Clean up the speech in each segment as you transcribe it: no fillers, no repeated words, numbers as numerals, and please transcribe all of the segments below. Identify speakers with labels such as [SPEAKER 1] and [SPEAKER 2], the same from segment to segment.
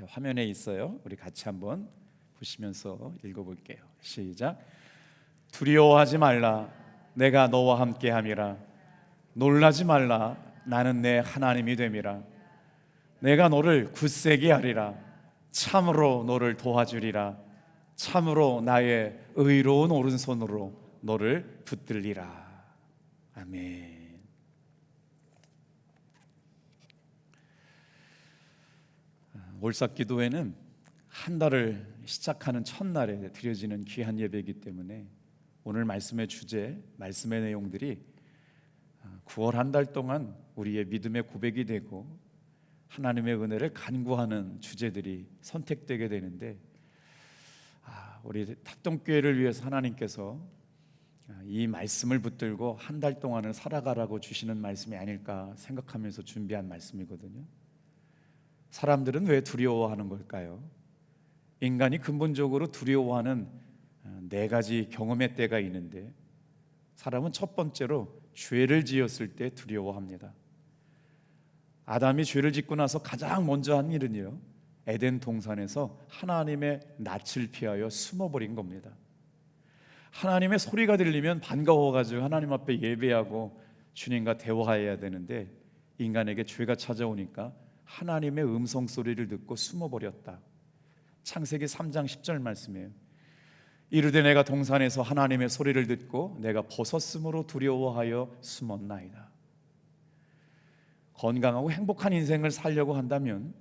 [SPEAKER 1] 화면에 있어요. 우리 같이 한번 보시면서 읽어볼게요. 시작. 두려워하지 말라. 내가 너와 함께함이라. 놀라지 말라. 나는 내 하나님이 됨이라. 내가 너를 굳세게 하리라. 참으로 너를 도와주리라. 참으로 나의 의로운 오른손으로 너를 붙들리라. 아멘. 올삭기도회는 한 달을 시작하는 첫날에 드려지는 귀한 예배이기 때문에 오늘 말씀의 주제, 말씀의 내용들이 9월 한 달 동안 우리의 믿음의 고백이 되고 하나님의 은혜를 간구하는 주제들이 선택되게 되는데, 우리 탑동교회를 위해서 하나님께서 이 말씀을 붙들고 한 달 동안을 살아가라고 주시는 말씀이 아닐까 생각하면서 준비한 말씀이거든요. 사람들은 왜 두려워하는 걸까요? 인간이 근본적으로 두려워하는 네 가지 경험의 때가 있는데, 사람은 첫 번째로 죄를 지었을 때 두려워합니다. 아담이 죄를 짓고 나서 가장 먼저 한 일은요, 에덴 동산에서 하나님의 낯을 피하여 숨어버린 겁니다. 하나님의 소리가 들리면 반가워가지고 하나님 앞에 예배하고 주님과 대화해야 되는데, 인간에게 죄가 찾아오니까 하나님의 음성 소리를 듣고 숨어버렸다. 창세기 3장 10절 말씀이에요. 이르되 내가 동산에서 하나님의 소리를 듣고 내가 벗었으므로 두려워하여 숨었나이다. 건강하고 행복한 인생을 살려고 한다면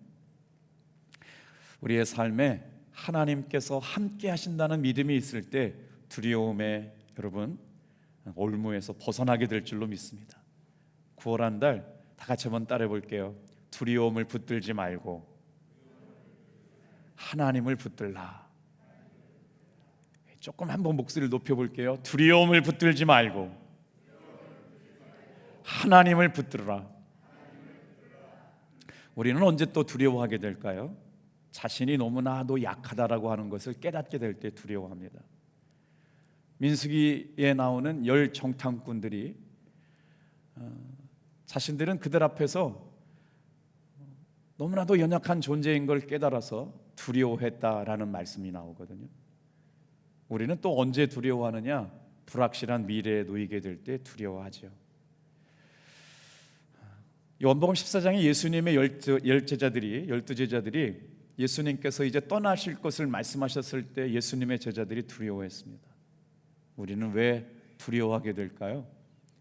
[SPEAKER 1] 우리의 삶에 하나님께서 함께 하신다는 믿음이 있을 때 두려움에 여러분 올무에서 벗어나게 될 줄로 믿습니다. 9월 한 달 다 같이 한번 따라해 볼게요. 두려움을 붙들지 말고 하나님을 붙들라. 조금 한번 목소리를 높여볼게요. 두려움을 붙들지 말고 하나님을 붙들라. 우리는 언제 또 두려워하게 될까요? 자신이 너무나도 약하다라고 하는 것을 깨닫게 될 때 두려워합니다. 민수기에 나오는 10 정탐꾼들이 자신들은 그들 앞에서 너무나도 연약한 존재인 걸 깨달아서 두려워했다라는 말씀이 나오거든요. 우리는 또 언제 두려워하느냐? 불확실한 미래에 놓이게 될 때 두려워하죠. 요한복음 14장에 예수님의 12 제자들이 예수님께서 이제 떠나실 것을 말씀하셨을 때 예수님의 제자들이 두려워했습니다. 우리는 왜 두려워하게 될까요?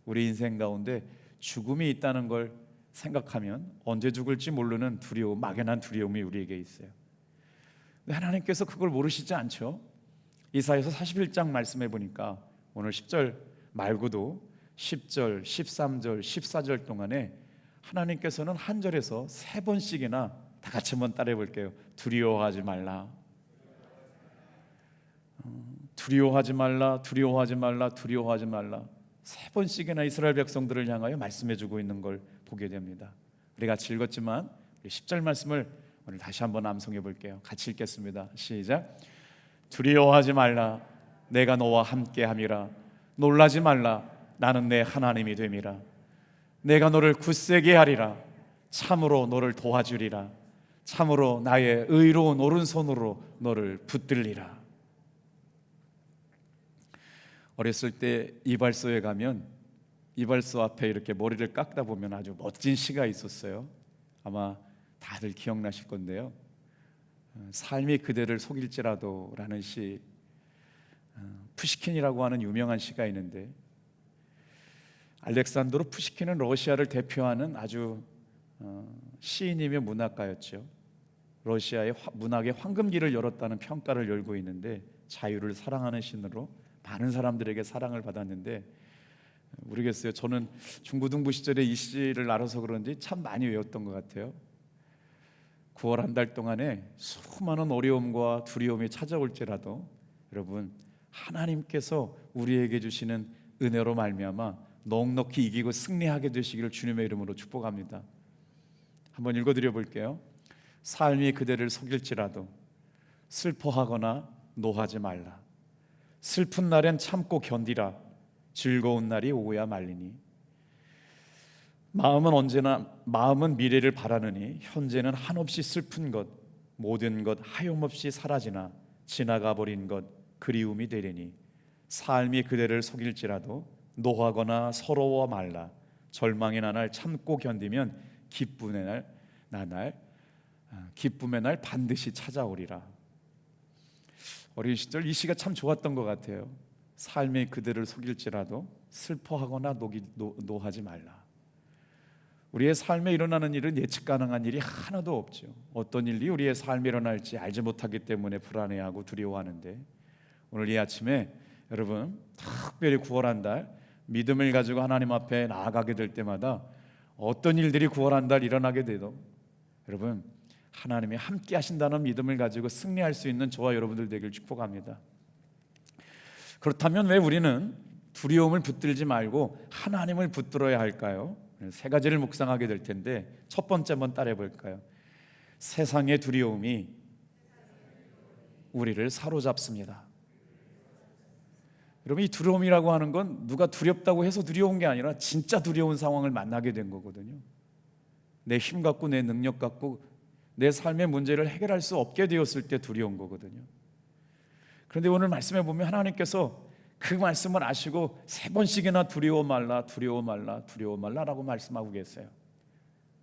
[SPEAKER 1] 우리 인생 가운데 죽음이 있다는 걸 생각하면 언제 죽을지 모르는 두려움, 막연한 두려움이 우리에게 있어요. 근데 하나님께서 그걸 모르시지 않죠? 이사야서 41장 말씀해 보니까 오늘 10절 말고도 10절, 13절, 14절 동안에 하나님께서는 한 절에서 3번씩이나 다 같이 한번 따라해 볼게요. 두려워하지 말라. 두려워하지 말라. 두려워하지 말라. 두려워하지 말라. 3번씩이나 이스라엘 백성들을 향하여 말씀해 주고 있는 걸 보게 됩니다. 우리 같이 읽었지만 우리 10절 말씀을 오늘 다시 한번 암송해 볼게요. 같이 읽겠습니다. 시작. 두려워하지 말라. 내가 너와 함께함이라. 놀라지 말라. 나는 내 하나님이 됨이라. 내가 너를 굳세게 하리라. 참으로 너를 도와주리라. 참으로 나의 의로운 오른손으로 너를 붙들리라. 어렸을 때 이발소에 가면 이발소 앞에 이렇게 머리를 깎다 보면 아주 멋진 시가 있었어요. 아마 다들 기억나실 건데요. 삶이 그대를 속일지라도 라는 시, 푸시킨이라고 하는 유명한 시가 있는데, 알렉산드로 푸시킨은 러시아를 대표하는 아주 시인이며 문학가였죠. 러시아의 문학의 황금기를 열었다는 평가를 열고 있는데, 자유를 사랑하는 신으로 많은 사람들에게 사랑을 받았는데, 모르겠어요. 저는 중고등부 시절에 이 시를 알아서 그런지 참 많이 외웠던 것 같아요. 9월 한 달 동안에 수많은 어려움과 두려움이 찾아올지라도 여러분, 하나님께서 우리에게 주시는 은혜로 말미암아 넉넉히 이기고 승리하게 되시기를 주님의 이름으로 축복합니다. 한번 읽어드려 볼게요. 삶이 그대를 속일지라도 슬퍼하거나 노하지 말라. 슬픈 날엔 참고 견디라. 즐거운 날이 오야 말리니. 마음은 미래를 바라느니 현재는 한없이 슬픈 것, 모든 것 하염없이 사라지나 지나가 버린 것 그리움이 되리니 삶이 그대를 속일지라도 노하거나 서러워 말라. 절망의 나날 참고 견디면 기쁨의 날 반드시 찾아오리라. 어린 시절 이 시가 참 좋았던 것 같아요. 삶이 그대를 속일지라도 슬퍼하거나 노하지 말라. 우리의 삶에 일어나는 일은 예측 가능한 일이 하나도 없죠. 어떤 일이 우리의 삶에 일어날지 알지 못하기 때문에 불안해하고 두려워하는데, 오늘 이 아침에 여러분 특별히 9월 한 달 믿음을 가지고 하나님 앞에 나아가게 될 때마다 어떤 일들이 9월 한 달 일어나게 돼도 여러분 하나님이 함께 하신다는 믿음을 가지고 승리할 수 있는 저와 여러분들 되길 축복합니다. 그렇다면 왜 우리는 두려움을 붙들지 말고 하나님을 붙들어야 할까요? 세 가지를 묵상하게 될 텐데, 첫 번째 한번 따라해 볼까요? 세상의 두려움이 우리를 사로잡습니다. 여러분, 이 두려움이라고 하는 건 누가 두렵다고 해서 두려운 게 아니라 진짜 두려운 상황을 만나게 된 거거든요. 내 힘 갖고 내 능력 갖고 내 삶의 문제를 해결할 수 없게 되었을 때 두려운 거거든요. 그런데 오늘 말씀해 보면 하나님께서 그 말씀을 아시고 3번씩이나 두려워 말라라고 말씀하고 계세요.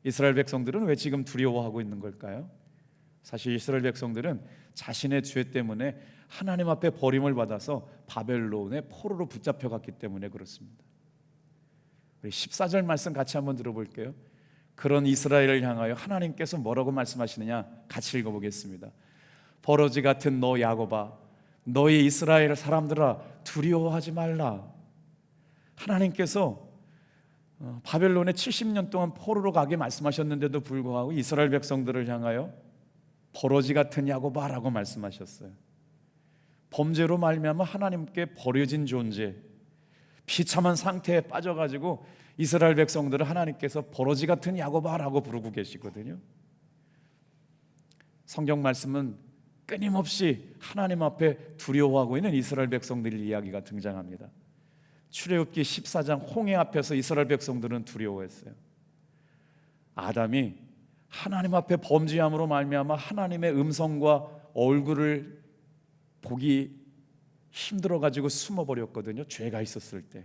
[SPEAKER 1] 이스라엘 백성들은 왜 지금 두려워하고 있는 걸까요? 사실 이스라엘 백성들은 자신의 죄 때문에 하나님 앞에 버림을 받아서 바벨론의 포로로 붙잡혀갔기 때문에 그렇습니다. 우리 14절 말씀 같이 한번 들어볼게요. 그런 이스라엘을 향하여 하나님께서 뭐라고 말씀하시느냐 같이 읽어보겠습니다. 버러지 같은 너 야곱아, 너희 이스라엘 사람들아 두려워하지 말라. 하나님께서 바벨론에 70년 동안 포로로 가게 말씀하셨는데도 불구하고 이스라엘 백성들을 향하여 버러지 같은 야곱아라고 말씀하셨어요. 범죄로 말미암아 하나님께 버려진 존재, 비참한 상태에 빠져가지고 이스라엘 백성들을 하나님께서 버러지 같은 야곱아라고 부르고 계시거든요. 성경 말씀은 끊임없이 하나님 앞에 두려워하고 있는 이스라엘 백성들 이야기가 등장합니다. 출애굽기 14장 홍해 앞에서 이스라엘 백성들은 두려워했어요. 아담이 하나님 앞에 범죄함으로 말미암아 하나님의 음성과 얼굴을 보기 힘들어가지고 숨어버렸거든요. 죄가 있었을 때.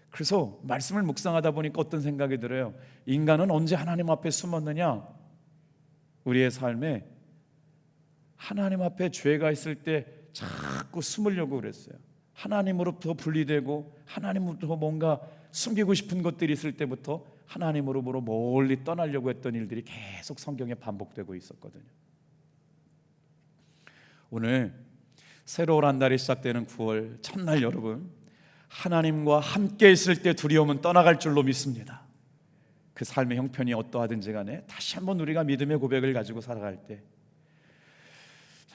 [SPEAKER 1] 그래서 말씀을 묵상하다 보니까 어떤 생각이 들어요. 인간은 언제 하나님 앞에 숨었느냐? 우리의 삶에 하나님 앞에 죄가 있을 때 자꾸 숨으려고 그랬어요. 하나님으로부터 분리되고 하나님으로부터 뭔가 숨기고 싶은 것들이 있을 때부터 하나님으로부터 멀리 떠나려고 했던 일들이 계속 성경에 반복되고 있었거든요. 오늘 새로운 한 달이 시작되는 9월 첫날 여러분, 하나님과 함께 있을 때 두려움은 떠나갈 줄로 믿습니다. 그 삶의 형편이 어떠하든지 간에 다시 한번 우리가 믿음의 고백을 가지고 살아갈 때,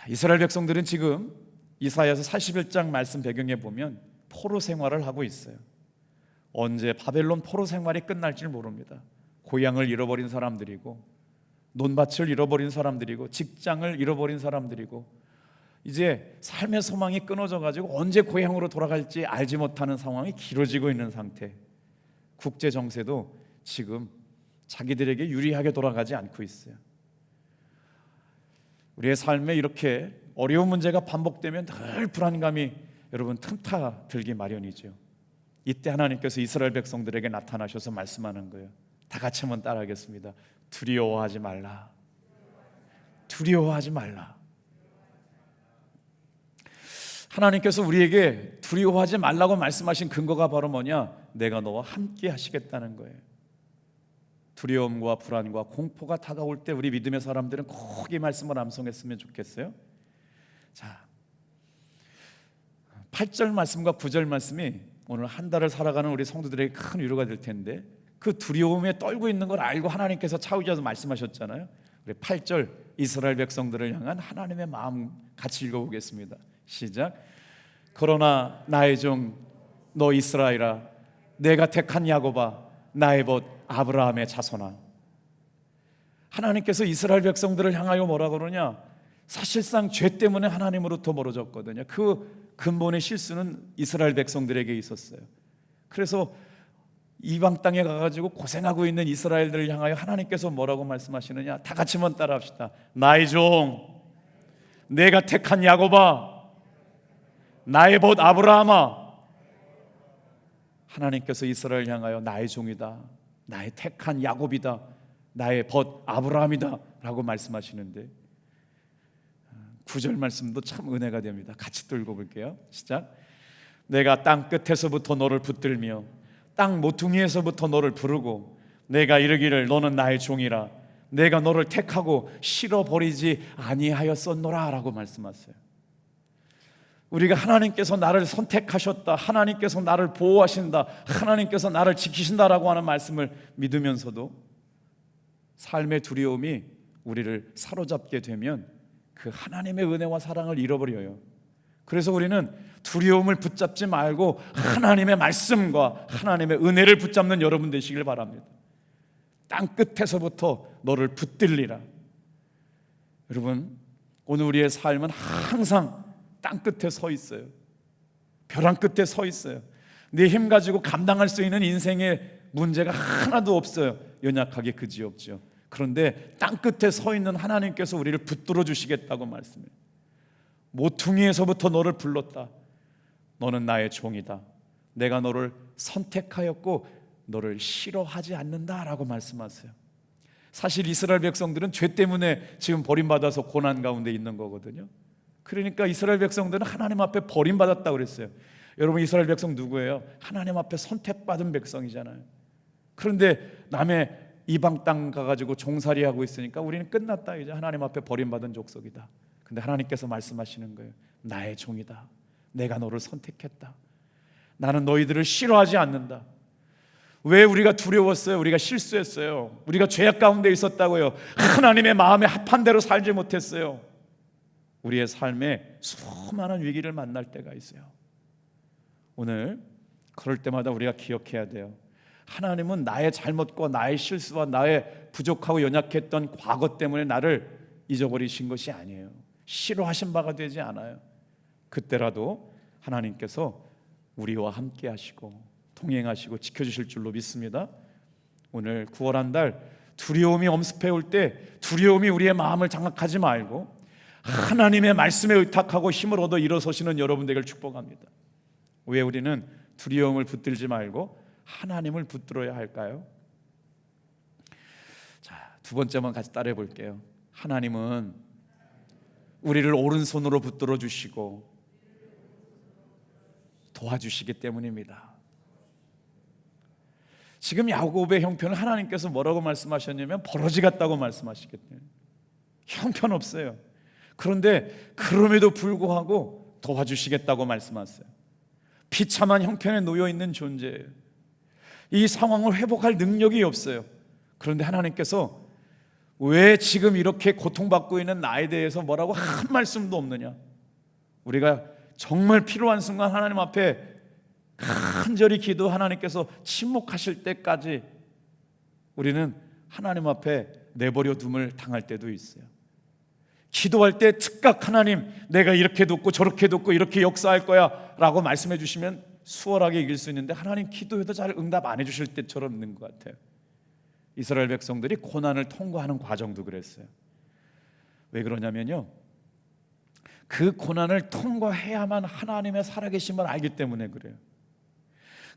[SPEAKER 1] 이스라엘 백성들은 지금 이사야서 41장 말씀 배경에 보면 포로 생활을 하고 있어요. 언제 바벨론 포로 생활이 끝날지 모릅니다. 고향을 잃어버린 사람들이고 논밭을 잃어버린 사람들이고 직장을 잃어버린 사람들이고 이제 삶의 소망이 끊어져 가지고 언제 고향으로 돌아갈지 알지 못하는 상황이 길어지고 있는 상태. 국제 정세도 지금 자기들에게 유리하게 돌아가지 않고 있어요. 우리의 삶에 이렇게 어려운 문제가 반복되면 늘 불안감이 여러분 틈타 들기 마련이죠. 이때 하나님께서 이스라엘 백성들에게 나타나셔서 말씀하는 거예요. 다 같이 한번 따라하겠습니다. 두려워하지 말라. 두려워하지 말라. 하나님께서 우리에게 두려워하지 말라고 말씀하신 근거가 바로 뭐냐? 내가 너와 함께 하시겠다는 거예요. 두려움과 불안과 공포가 다가올 때 우리 믿음의 사람들은 꼭 이 말씀을 암송했으면 좋겠어요. 자, 8절 말씀과 9절 말씀이 오늘 한 달을 살아가는 우리 성도들에게 큰 위로가 될 텐데, 그 두려움에 떨고 있는 걸 알고 하나님께서 차오셔서 말씀하셨잖아요. 우리 8절 이스라엘 백성들을 향한 하나님의 마음 같이 읽어보겠습니다. 시작. 그러나 나의 종 너 이스라엘아, 내가 택한 야곱아, 나의 벗 아브라함의 자손아. 하나님께서 이스라엘 백성들을 향하여 뭐라 그러냐? 사실상 죄 때문에 하나님으로부터 멀어졌거든요. 그 근본의 실수는 이스라엘 백성들에게 있었어요. 그래서 이방 땅에 가가지고 고생하고 있는 이스라엘들을 향하여 하나님께서 뭐라고 말씀하시느냐? 다 같이 한번 따라합시다. 나의 종, 내가 택한 야곱아, 나의 벗 아브라함아. 하나님께서 이스라엘 향하여 나의 종이다, 나의 택한 야곱이다, 나의 벗 아브라함이다 라고 말씀하시는데 9절 말씀도 참 은혜가 됩니다. 같이 또 읽어볼게요. 시작. 내가 땅 끝에서부터 너를 붙들며 땅 모퉁이에서부터 너를 부르고 내가 이르기를 너는 나의 종이라 내가 너를 택하고 실어버리지 아니하였었노라 라고 말씀하세요. 우리가 하나님께서 나를 선택하셨다, 하나님께서 나를 보호하신다, 하나님께서 나를 지키신다라고 하는 말씀을 믿으면서도 삶의 두려움이 우리를 사로잡게 되면 그 하나님의 은혜와 사랑을 잃어버려요. 그래서 우리는 두려움을 붙잡지 말고 하나님의 말씀과 하나님의 은혜를 붙잡는 여러분 되시길 바랍니다. 땅 끝에서부터 너를 붙들리라. 여러분, 오늘 우리의 삶은 항상 땅 끝에 서 있어요. 벼랑 끝에 서 있어요. 내 힘 가지고 감당할 수 있는 인생의 문제가 하나도 없어요. 연약하게 그지없죠. 그런데 땅 끝에 서 있는 하나님께서 우리를 붙들어 주시겠다고 말씀해요. 모퉁이에서부터 너를 불렀다. 너는 나의 종이다. 내가 너를 선택하였고 너를 싫어하지 않는다라고 말씀하세요. 사실 이스라엘 백성들은 죄 때문에 지금 버림받아서 고난 가운데 있는 거거든요. 그러니까 이스라엘 백성들은 하나님 앞에 버림받았다고 그랬어요. 여러분, 이스라엘 백성 누구예요? 하나님 앞에 선택받은 백성이잖아요. 그런데 남의 이방 땅 가가지고 종살이하고 있으니까 우리는 끝났다, 이제 하나님 앞에 버림받은 족속이다. 근데 하나님께서 말씀하시는 거예요. 나의 종이다. 내가 너를 선택했다. 나는 너희들을 싫어하지 않는다. 왜 우리가 두려웠어요? 우리가 실수했어요. 우리가 죄악 가운데 있었다고요. 하나님의 마음에 합한 대로 살지 못했어요. 우리의 삶에 수많은 위기를 만날 때가 있어요. 오늘 그럴 때마다 우리가 기억해야 돼요. 하나님은 나의 잘못과 나의 실수와 나의 부족하고 연약했던 과거 때문에 나를 잊어버리신 것이 아니에요. 싫어하신 바가 되지 않아요. 그때라도 하나님께서 우리와 함께 하시고 동행하시고 지켜주실 줄로 믿습니다. 오늘 9월 한 달 두려움이 엄습해 올 때 두려움이 우리의 마음을 장악하지 말고 하나님의 말씀에 의탁하고 힘을 얻어 일어서시는 여러분 되기를 축복합니다. 왜 우리는 두려움을 붙들지 말고 하나님을 붙들어야 할까요? 자, 두 번째만 같이 따라해 볼게요. 하나님은 우리를 오른손으로 붙들어 주시고 도와주시기 때문입니다. 지금 야곱의 형편을 하나님께서 뭐라고 말씀하셨냐면 버러지 같다고 말씀하시겠대요. 형편없어요. 그런데 그럼에도 불구하고 도와주시겠다고 말씀하세요. 비참한 형편에 놓여 있는 존재예요. 이 상황을 회복할 능력이 없어요. 그런데 하나님께서 왜 지금 이렇게 고통받고 있는 나에 대해서 뭐라고 한 말씀도 없느냐? 우리가 정말 필요한 순간 하나님 앞에 간절히 기도, 하나님께서 침묵하실 때까지 우리는 하나님 앞에 내버려 둠을 당할 때도 있어요. 기도할 때 즉각 하나님, 내가 이렇게 돕고 저렇게 돕고 이렇게 역사할 거야 라고 말씀해 주시면 수월하게 이길 수 있는데 하나님 기도해도 잘 응답 안 해주실 때처럼 있는 것 같아요. 이스라엘 백성들이 고난을 통과하는 과정도 그랬어요. 왜 그러냐면요, 그 고난을 통과해야만 하나님의 살아계심을 알기 때문에 그래요.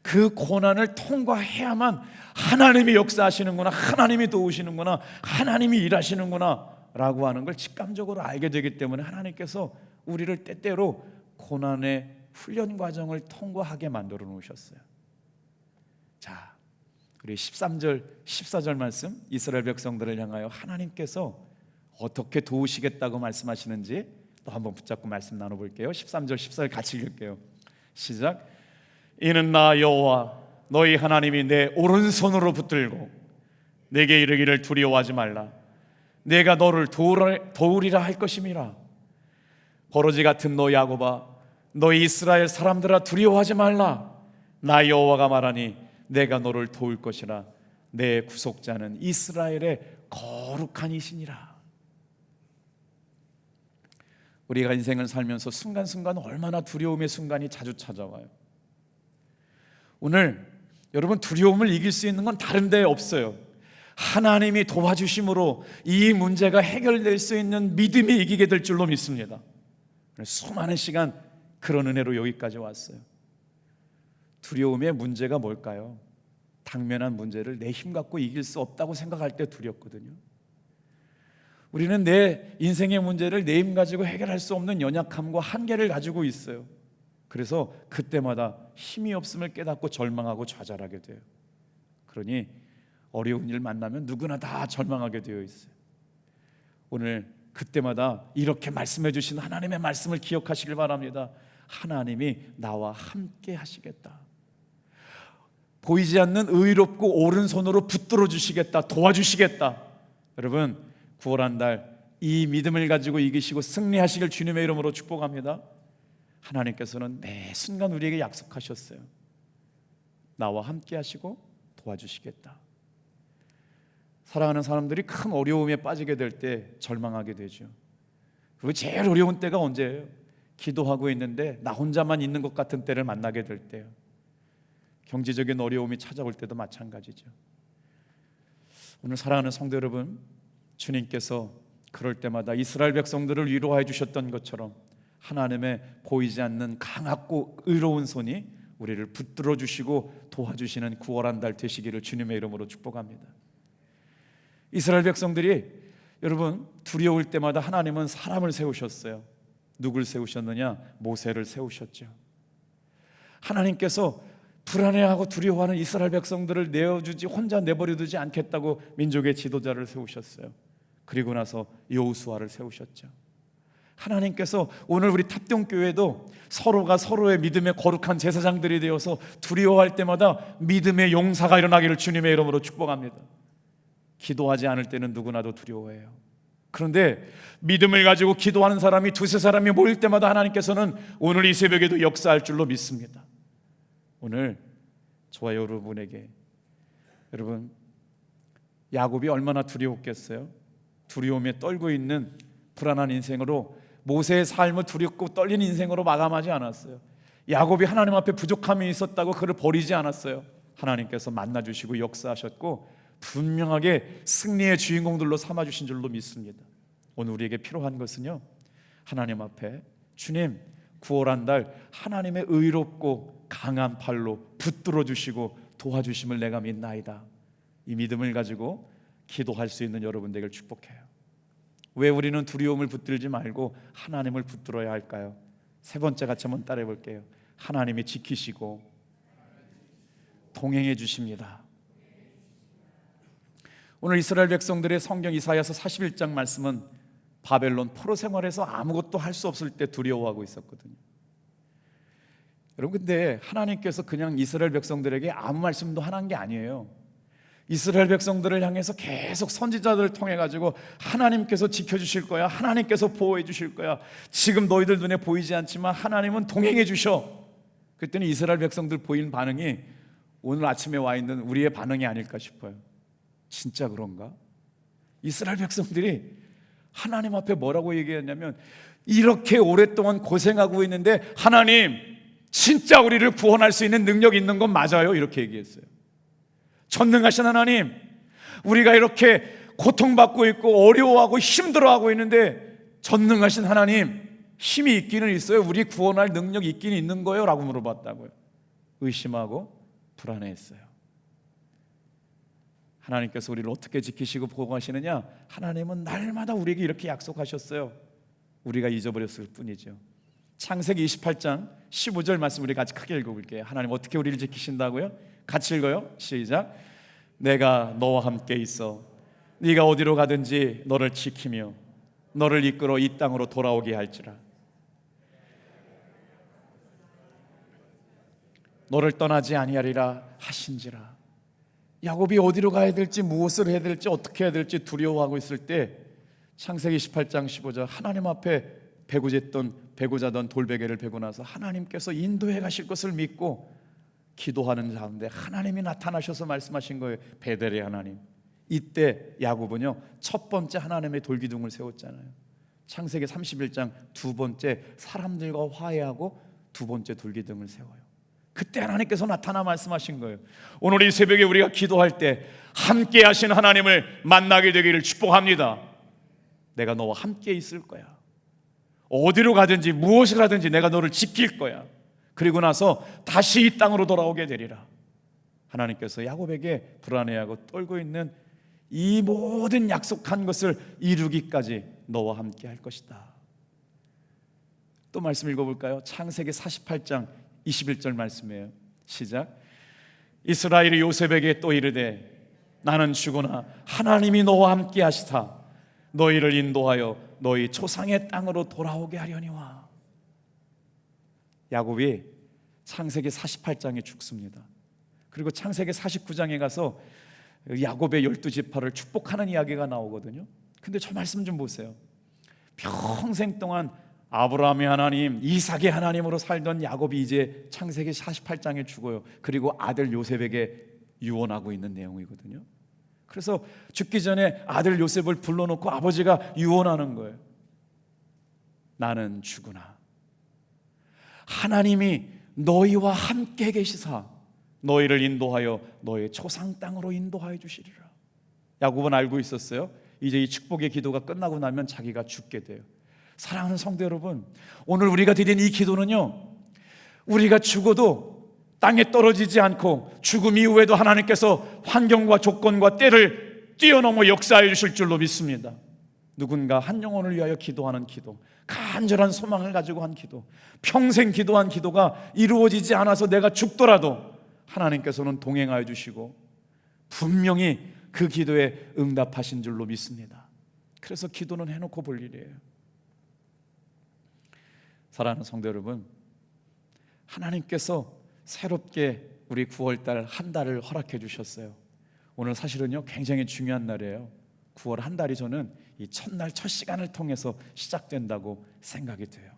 [SPEAKER 1] 그 고난을 통과해야만 하나님이 역사하시는구나, 하나님이 도우시는구나, 하나님이 일하시는구나 라고 하는 걸 직감적으로 알게 되기 때문에 하나님께서 우리를 때때로 고난의 훈련 과정을 통과하게 만들어 놓으셨어요. 자, 우리 13절 14절 말씀, 이스라엘 백성들을 향하여 하나님께서 어떻게 도우시겠다고 말씀하시는지 또 한번 붙잡고 말씀 나눠볼게요. 13절 14절 같이 읽을게요. 시작. 이는 나 여호와 너희 하나님이 내 오른손으로 붙들고 내게 이르기를 두려워하지 말라. 내가 너를 도우리라 할 것임이라. 버러지 같은 너 야곱아, 너희 이스라엘 사람들아 두려워하지 말라. 나 여호와가 말하니 내가 너를 도울 것이라. 내 구속자는 이스라엘의 거룩한 이시니라. 우리가 인생을 살면서 순간순간 얼마나 두려움의 순간이 자주 찾아와요. 오늘 여러분, 두려움을 이길 수 있는 건 다른 데 없어요. 하나님이 도와주심으로 이 문제가 해결될 수 있는 믿음이 이기게 될 줄로 믿습니다. 수많은 시간 그런 은혜로 여기까지 왔어요. 두려움의 문제가 뭘까요? 당면한 문제를 내 힘 갖고 이길 수 없다고 생각할 때 두렵거든요. 우리는 내 인생의 문제를 내 힘 가지고 해결할 수 없는 연약함과 한계를 가지고 있어요. 그래서 그때마다 힘이 없음을 깨닫고 절망하고 좌절하게 돼요. 그러니 어려운 일 만나면 누구나 다 절망하게 되어 있어요. 오늘 그때마다 이렇게 말씀해 주신 하나님의 말씀을 기억하시길 바랍니다. 하나님이 나와 함께 하시겠다. 보이지 않는 의롭고 오른손으로 붙들어 주시겠다. 도와주시겠다. 여러분, 9월 한 달 이 믿음을 가지고 이기시고 승리하시길 주님의 이름으로 축복합니다. 하나님께서는 매 순간 우리에게 약속하셨어요. 나와 함께 하시고 도와주시겠다. 사랑하는 사람들이 큰 어려움에 빠지게 될 때 절망하게 되죠. 그리고 제일 어려운 때가 언제예요? 기도하고 있는데 나 혼자만 있는 것 같은 때를 만나게 될 때요. 경제적인 어려움이 찾아올 때도 마찬가지죠. 오늘 사랑하는 성도 여러분, 주님께서 그럴 때마다 이스라엘 백성들을 위로해 주셨던 것처럼 하나님의 보이지 않는 강하고 의로운 손이 우리를 붙들어 주시고 도와주시는 9월 한 달 되시기를 주님의 이름으로 축복합니다. 이스라엘 백성들이 여러분 두려울 때마다 하나님은 사람을 세우셨어요. 누굴 세우셨느냐? 모세를 세우셨죠. 하나님께서 불안해하고 두려워하는 이스라엘 백성들을 혼자 내버려두지 않겠다고 민족의 지도자를 세우셨어요. 그리고 나서 여호수아를 세우셨죠. 하나님께서 오늘 우리 탑동교회도 서로가 서로의 믿음의 거룩한 제사장들이 되어서 두려워할 때마다 믿음의 용사가 일어나기를 주님의 이름으로 축복합니다. 기도하지 않을 때는 누구나도 두려워해요. 그런데 믿음을 가지고 기도하는 사람이 두세 사람이 모일 때마다 하나님께서는 오늘 이 새벽에도 역사할 줄로 믿습니다. 오늘 저와 여러분에게, 여러분, 야곱이 얼마나 두려웠겠어요? 두려움에 떨고 있는 불안한 인생으로, 모세의 삶을 두렵고 떨리는 인생으로 마감하지 않았어요. 야곱이 하나님 앞에 부족함이 있었다고 그를 버리지 않았어요. 하나님께서 만나주시고 역사하셨고 분명하게 승리의 주인공들로 삼아주신 줄로 믿습니다. 오늘 우리에게 필요한 것은요, 하나님 앞에 주님, 9월 한 달 하나님의 의롭고 강한 팔로 붙들어 주시고 도와주심을 내가 믿나이다. 이 믿음을 가지고 기도할 수 있는 여러분 되길 축복해요. 왜 우리는 두려움을 붙들지 말고 하나님을 붙들어야 할까요? 세 번째 같이 한번 따라해 볼게요. 하나님이 지키시고 동행해 주십니다. 오늘 이스라엘 백성들의 성경 이사야서 41장 말씀은 바벨론 포로 생활에서 아무것도 할 수 없을 때 두려워하고 있었거든요. 여러분, 근데 하나님께서 그냥 이스라엘 백성들에게 아무 말씀도 하는 게 아니에요. 이스라엘 백성들을 향해서 계속 선지자들을 통해 가지고 하나님께서 지켜주실 거야, 하나님께서 보호해 주실 거야, 지금 너희들 눈에 보이지 않지만 하나님은 동행해 주셔. 그랬더니 이스라엘 백성들 보인 반응이 오늘 아침에 와 있는 우리의 반응이 아닐까 싶어요. 진짜 그런가? 이스라엘 백성들이 하나님 앞에 뭐라고 얘기했냐면, 이렇게 오랫동안 고생하고 있는데 하나님, 진짜 우리를 구원할 수 있는 능력 있는 건 맞아요? 이렇게 얘기했어요. 전능하신 하나님, 우리가 이렇게 고통받고 있고 어려워하고 힘들어하고 있는데 전능하신 하나님, 힘이 있기는 있어요? 우리 구원할 능력이 있기는 있는 거예요? 라고 물어봤다고요. 의심하고 불안해했어요. 하나님께서 우리를 어떻게 지키시고 보호하시느냐? 하나님은 날마다 우리에게 이렇게 약속하셨어요. 우리가 잊어버렸을 뿐이죠. 창세기 28장 15절 말씀 우리 같이 크게 읽어볼게요. 하나님 어떻게 우리를 지키신다고요? 같이 읽어요. 시작. 내가 너와 함께 있어 네가 어디로 가든지 너를 지키며 너를 이끌어 이 땅으로 돌아오게 할지라. 너를 떠나지 아니하리라 하신지라. 야곱이 어디로 가야 될지, 무엇을 해야 될지, 어떻게 해야 될지 두려워하고 있을 때 창세기 18장 15절 하나님 앞에 배고자던 돌베개를 베고 나서 하나님께서 인도해 가실 것을 믿고 기도하는 가운데 하나님이 나타나셔서 말씀하신 거예요. 베델의 하나님. 이때 야곱은요, 첫 번째 하나님의 돌기둥을 세웠잖아요. 창세기 31장 두 번째 사람들과 화해하고 두 번째 돌기둥을 세워요. 그때 하나님께서 나타나 말씀하신 거예요. 오늘 이 새벽에 우리가 기도할 때 함께 하신 하나님을 만나게 되기를 축복합니다. 내가 너와 함께 있을 거야. 어디로 가든지 무엇을 하든지 내가 너를 지킬 거야. 그리고 나서 다시 이 땅으로 돌아오게 되리라. 하나님께서 야곱에게 불안해하고 떨고 있는 이 모든 약속한 것을 이루기까지 너와 함께 할 것이다. 또 말씀 읽어볼까요? 창세기 48장 21절 말씀이에요. 시작. 이스라엘이 요셉에게 또 이르되 나는 죽으나 하나님이 너와 함께 하시사 너희를 인도하여 너희 조상의 땅으로 돌아오게 하려니와. 야곱이 창세기 48장에 죽습니다. 그리고 창세기 49장에 가서 야곱의 12지파를 축복하는 이야기가 나오거든요. 근데 저 말씀 좀 보세요. 평생 동안 아브라함의 하나님, 이삭의 하나님으로 살던 야곱이 이제 창세기 48장에 죽어요. 그리고 아들 요셉에게 유언하고 있는 내용이거든요. 그래서 죽기 전에 아들 요셉을 불러놓고 아버지가 유언하는 거예요. 나는 죽으나 하나님이 너희와 함께 계시사 너희를 인도하여 너희 조상 땅으로 인도하여 주시리라. 야곱은 알고 있었어요. 이제 이 축복의 기도가 끝나고 나면 자기가 죽게 돼요. 사랑하는 성도 여러분, 오늘 우리가 드린 이 기도는요, 우리가 죽어도 땅에 떨어지지 않고 죽음 이후에도 하나님께서 환경과 조건과 때를 뛰어넘어 역사해 주실 줄로 믿습니다. 누군가 한 영혼을 위하여 기도하는 기도, 간절한 소망을 가지고 한 기도, 평생 기도한 기도가 이루어지지 않아서 내가 죽더라도 하나님께서는 동행하여 주시고 분명히 그 기도에 응답하신 줄로 믿습니다. 그래서 기도는 해놓고 볼 일이에요. 사랑하는 성도 여러분, 하나님께서 새롭게 우리 9월달 한 달을 허락해 주셨어요. 오늘 사실은요 굉장히 중요한 날이에요. 9월 한 달이 저는 이 첫날 첫 시간을 통해서 시작된다고 생각이 돼요.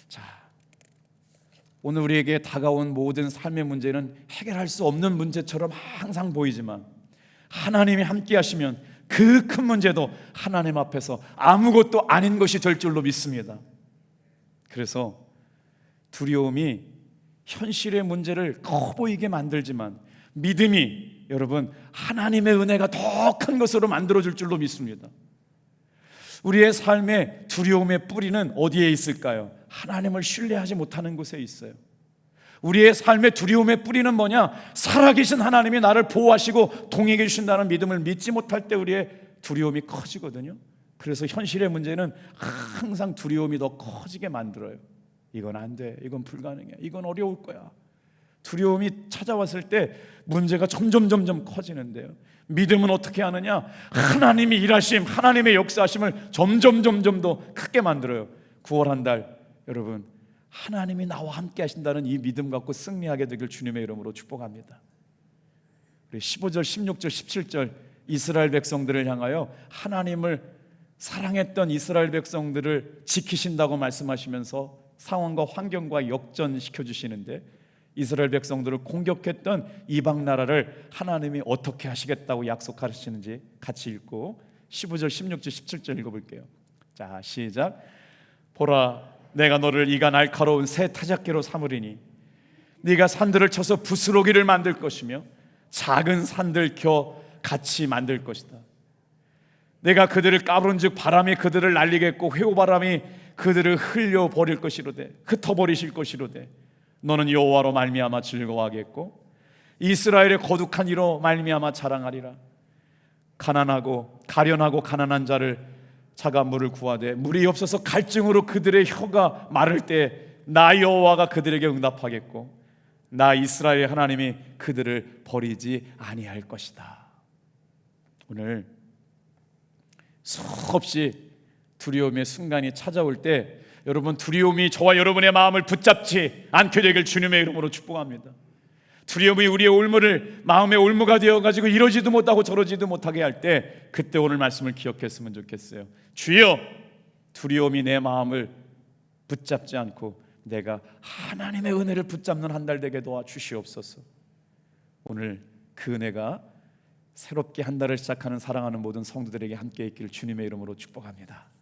[SPEAKER 1] 자, 오늘 우리에게 다가온 모든 삶의 문제는 해결할 수 없는 문제처럼 항상 보이지만 하나님이 함께 하시면 그 큰 문제도 하나님 앞에서 아무것도 아닌 것이 될 줄로 믿습니다. 그래서 두려움이 현실의 문제를 커 보이게 만들지만 믿음이 여러분 하나님의 은혜가 더 큰 것으로 만들어줄 줄로 믿습니다. 우리의 삶의 두려움의 뿌리는 어디에 있을까요? 하나님을 신뢰하지 못하는 곳에 있어요. 우리의 삶의 두려움의 뿌리는 뭐냐? 살아계신 하나님이 나를 보호하시고 동행해 주신다는 믿음을 믿지 못할 때 우리의 두려움이 커지거든요. 그래서 현실의 문제는 항상 두려움이 더 커지게 만들어요. 이건 안 돼, 이건 불가능해, 이건 어려울 거야. 두려움이 찾아왔을 때 문제가 점점 커지는데요, 믿음은 어떻게 하느냐? 하나님이 일하심, 하나님의 역사하심을 점점 더 크게 만들어요. 9월 한 달 여러분 하나님이 나와 함께 하신다는 이 믿음 갖고 승리하게 되길 주님의 이름으로 축복합니다. 우리 15절, 16절, 17절 이스라엘 백성들을 향하여 하나님을 사랑했던 이스라엘 백성들을 지키신다고 말씀하시면서 상황과 환경과 역전시켜 주시는데, 이스라엘 백성들을 공격했던 이방 나라를 하나님이 어떻게 하시겠다고 약속하시는지 같이 읽고 15절, 16절, 17절 읽어볼게요. 자, 시작. 보라, 내가 너를 이가 날카로운 새 타작기로 삼으리니 네가 산들을 쳐서 부스러기를 만들 것이며 작은 산들 겨 같이 만들 것이다. 내가 그들을 까부른즉 바람이 그들을 날리겠고 회오바람이 그들을 흘려버릴 것이로되 흩어버리실 것이로되 너는 여호와로 말미암아 즐거워하겠고 이스라엘의 거룩한 이로 말미암아 자랑하리라. 가난하고 가련하고 가난한 자를 자가 물을 구하되 물이 없어서 갈증으로 그들의 혀가 마를 때 나 여호와가 그들에게 응답하겠고 나 이스라엘의 하나님이 그들을 버리지 아니할 것이다. 오늘 수없이 두려움의 순간이 찾아올 때 여러분, 두려움이 저와 여러분의 마음을 붙잡지 않게 되길 주님의 이름으로 축복합니다. 두려움이 우리의 올무를 마음의 올무가 되어가지고 이러지도 못하고 저러지도 못하게 할 때 그때 오늘 말씀을 기억했으면 좋겠어요. 주여, 두려움이 내 마음을 붙잡지 않고 내가 하나님의 은혜를 붙잡는 한 달 되게 도와주시옵소서. 오늘 그 은혜가 새롭게 한 달을 시작하는 사랑하는 모든 성도들에게 함께 있기를 주님의 이름으로 축복합니다.